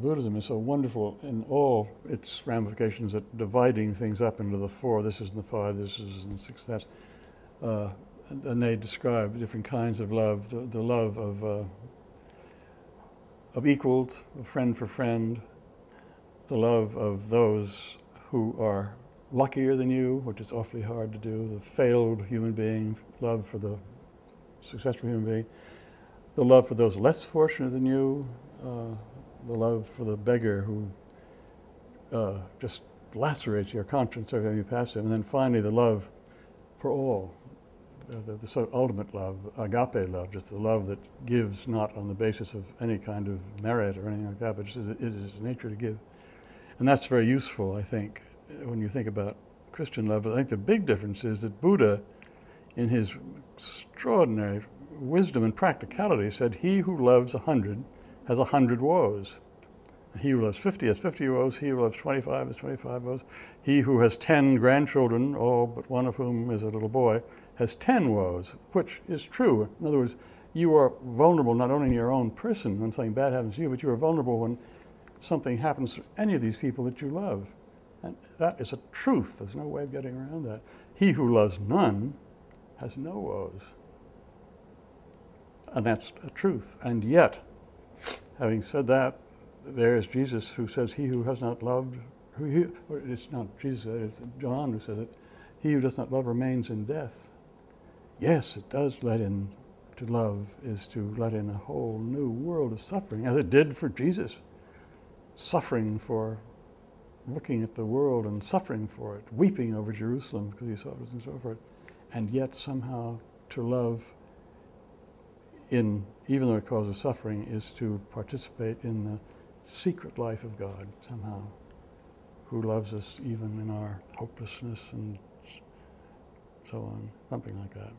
Buddhism is so wonderful in all its ramifications at dividing things up into the four. This is in the five, this is in the six, that's. And they describe different kinds of love, the love of equals, a friend for friend, the love of those who are luckier than you, which is awfully hard to do, the failed human being, love for the successful human being, the love for those less fortunate than you, the love for the beggar who just lacerates your conscience every time you pass him, and then finally the love for all, the sort of ultimate love, agape love, just the love that gives not on the basis of any kind of merit or anything like that, but just it is nature to give. And that's very useful, I think, when you think about Christian love. But I think the big difference is that Buddha, in his extraordinary wisdom and practicality, said, he who loves 100 has 100 woes. He who loves 50 has 50 woes. He who loves 25 has 25 woes. He who has 10 grandchildren, all but one of whom is a little boy, has 10 woes, which is true. In other words, you are vulnerable not only in your own person when something bad happens to you, but you are vulnerable when something happens to any of these people that you love. And that is a truth. There's no way of getting around that. He who loves none has no woes. And that's a truth. And yet, having said that, there is Jesus who says, he who has not loved, it's not Jesus, it's John who says it, he who does not love remains in death. Yes, it does let in, to love is to let in a whole new world of suffering, as it did for Jesus. Suffering for looking at the world and suffering for it, weeping over Jerusalem because he saw it and so forth. And yet somehow to love in, even though it causes suffering, is to participate in the secret life of God somehow, who loves us even in our hopelessness and so on, something like that.